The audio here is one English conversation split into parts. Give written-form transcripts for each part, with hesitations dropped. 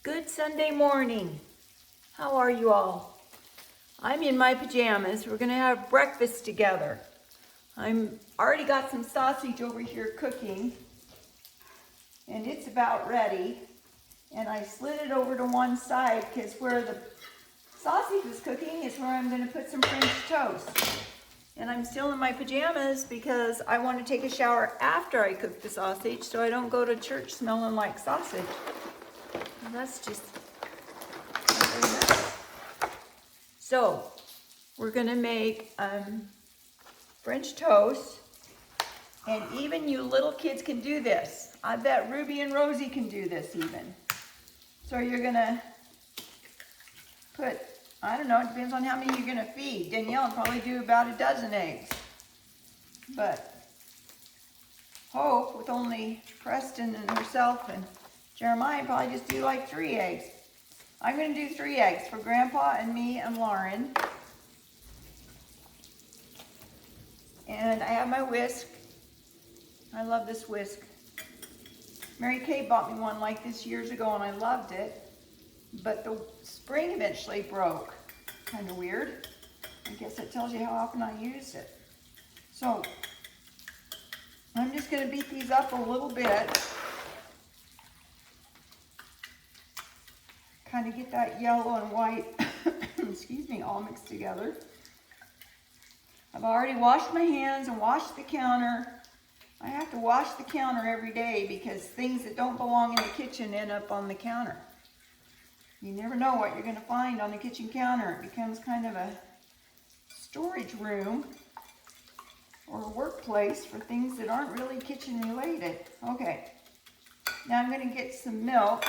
Good Sunday morning. How are you all? I'm in my pajamas. We're gonna have breakfast together. I'm already got some sausage over here cooking, and it's about ready. And I slid it over to one side because where the sausage was cooking is where I'm gonna put some French toast. And I'm still in my pajamas because I want to take a shower after I cook the sausage so I don't go to church smelling like sausage. And that's just so we're gonna make French toast, and even you little kids can do this. I bet Ruby and Rosie can do this even. So you're gonna put, I don't know, it depends on how many you're gonna feed. Danielle will probably do about a dozen eggs. But Hope, with only Preston and herself and Jeremiah, probably just do like 3 eggs. I'm gonna do 3 eggs for Grandpa and me and Lauren. And I have my whisk. I love this whisk. Mary Kay bought me one like this years ago and I loved it. But the spring eventually broke. Kind of weird. I guess it tells you how often I used it. So I'm just going to beat these up a little bit. Kind of get that yellow and white, excuse me, all mixed together. I've already washed my hands and washed the counter. I have to wash the counter every day because things that don't belong in the kitchen end up on the counter. You never know what you're going to find on the kitchen counter. It becomes kind of a storage room or a workplace for things that aren't really kitchen related. Okay, now I'm going to get some milk.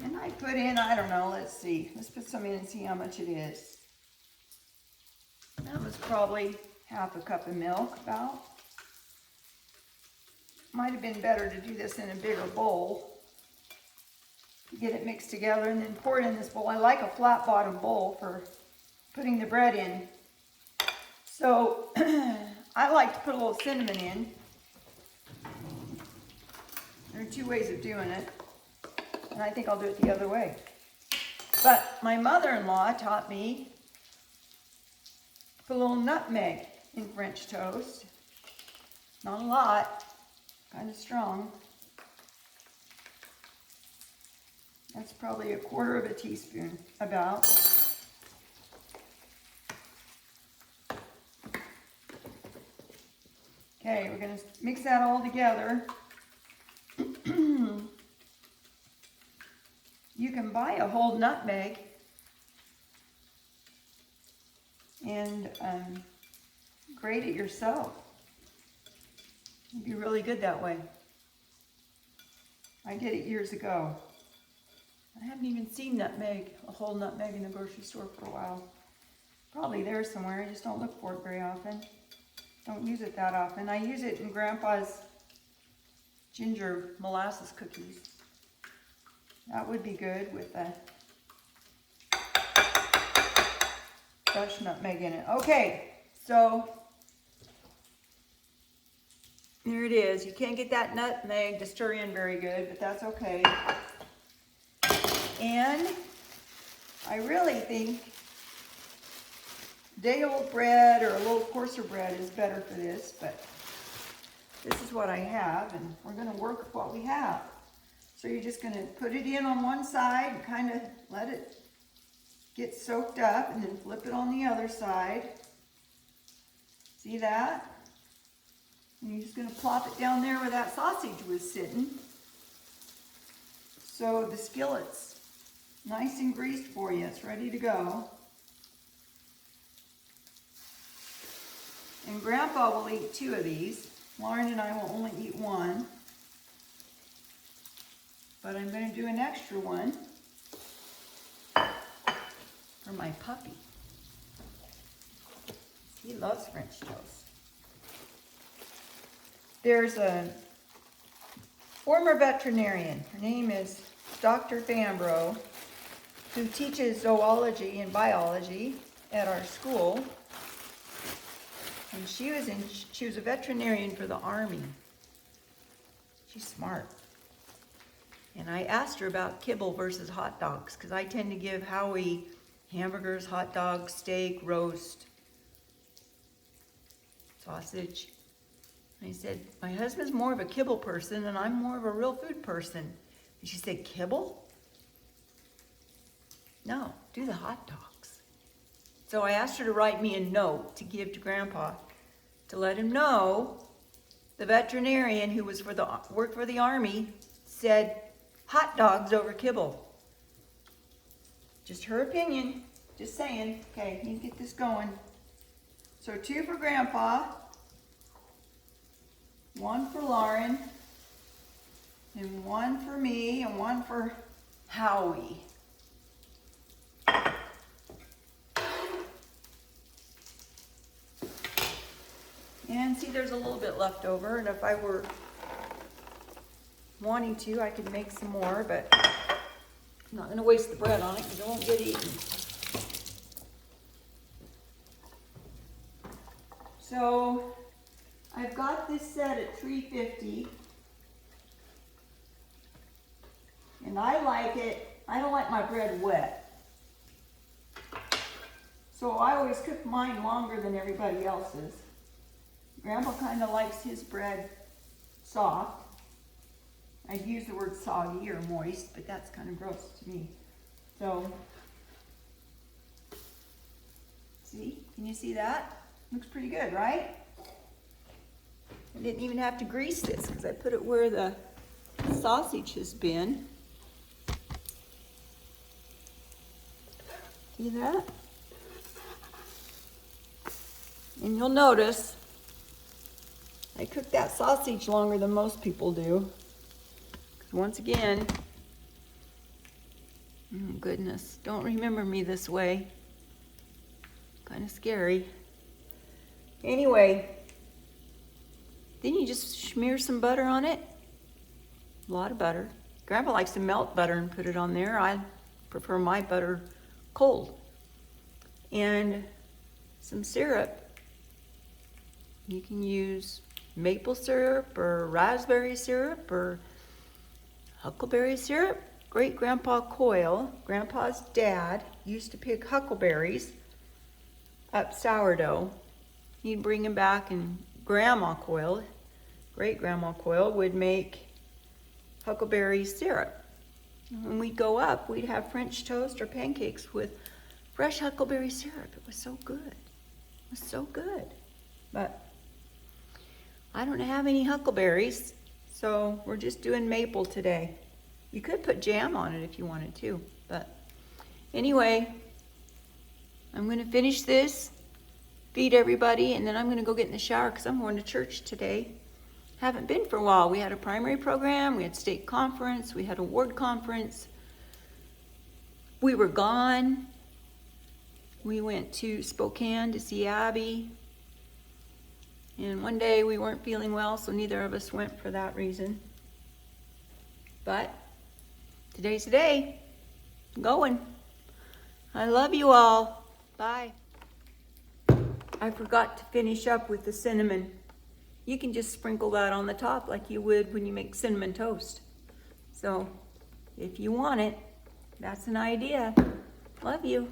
And I put in, I don't know, let's see. Let's put some in and see how much it is. That was probably half a cup of milk, about. Might have been better to do this in a bigger bowl. Get it mixed together and then pour it in this bowl. I like a flat bottom bowl for putting the bread in. So I like to put a little cinnamon in. There are 2 ways of doing it. And I think I'll do it the other way. But my mother-in-law taught me to put a little nutmeg in French toast. Not a lot. Kind of strong. That's probably 1/4 teaspoon, about. Okay, we're going to mix that all together. You can buy a whole nutmeg and grate it yourself. It'd be really good that way. I did it years ago. I haven't even seen nutmeg, a whole nutmeg in the grocery store for a while. Probably there somewhere, I just don't look for it very often. Don't use it that often. I use it in Grandpa's ginger molasses cookies. That would be good with the fresh nutmeg in it. Okay, so there it is. You can't get that nutmeg to stir in very good, but that's okay. And I really think day-old bread or a little coarser bread is better for this, but this is what I have, and we're going to work with what we have. So you're just going to put it in on one side and kind of let it get soaked up, and then flip it on the other side. See that? And you're just going to plop it down there where that sausage was sitting. So the skillet's nice and greased for you. It's ready to go. And Grandpa will eat 2 of these. Lauren and I will only eat 1. But I'm going to do an extra one for my puppy. He loves French toast. There's a former veterinarian. Her name is Dr. Fambro, who teaches zoology and biology at our school. And she was a veterinarian for the Army. She's smart. And I asked her about kibble versus hot dogs, because I tend to give Howie hamburgers, hot dogs, steak, roast, sausage. And I said, my husband's more of a kibble person and I'm more of a real food person. And she said, kibble? No, do the hot dogs. So I asked her to write me a note to give to Grandpa to let him know the veterinarian who was worked for the Army said hot dogs over kibble. Just her opinion, just saying. Okay, you can get this going. So 2 for Grandpa, 1 for Lauren, and 1 for me, and 1 for Howie. And see, there's a little bit left over, and if I were wanting to, I could make some more, but I'm not gonna waste the bread on it because it won't get eaten. So I've got this set at $3.50, and I like it. I don't like my bread wet, so I always cook mine longer than everybody else's. Grandpa kind of likes his bread soft. I'd use the word soggy or moist, but that's kind of gross to me. So, see, can you see that? Looks pretty good, right? I didn't even have to grease this because I put it where the sausage has been. See that? And you'll notice I cook that sausage longer than most people do. Once again, oh goodness, don't remember me this way. Kind of scary. Anyway, then you just smear some butter on it. A lot of butter. Grandpa likes to melt butter and put it on there. I prefer my butter cold. And some syrup. You can use maple syrup or raspberry syrup or huckleberry syrup. Great Grandpa Coyle, Grandpa's dad, used to pick huckleberries up sourdough. He'd bring them back, and Grandma Coyle, Great Grandma Coyle, would make huckleberry syrup. When we'd go up, we'd have French toast or pancakes with fresh huckleberry syrup. It was so good. It was so good. But I don't have any huckleberries, so we're just doing maple today. You could put jam on it if you wanted to, but anyway, I'm gonna finish this, feed everybody, and then I'm gonna go get in the shower because I'm going to church today. Haven't been for a while. We had a primary program, we had state conference, we had a ward conference. We were gone. We went to Spokane to see Abby. And one day we weren't feeling well, so neither of us went for that reason. But today's the day. I'm going. I love you all. Bye. I forgot to finish up with the cinnamon. You can just sprinkle that on the top like you would when you make cinnamon toast. So if you want it, that's an idea. Love you.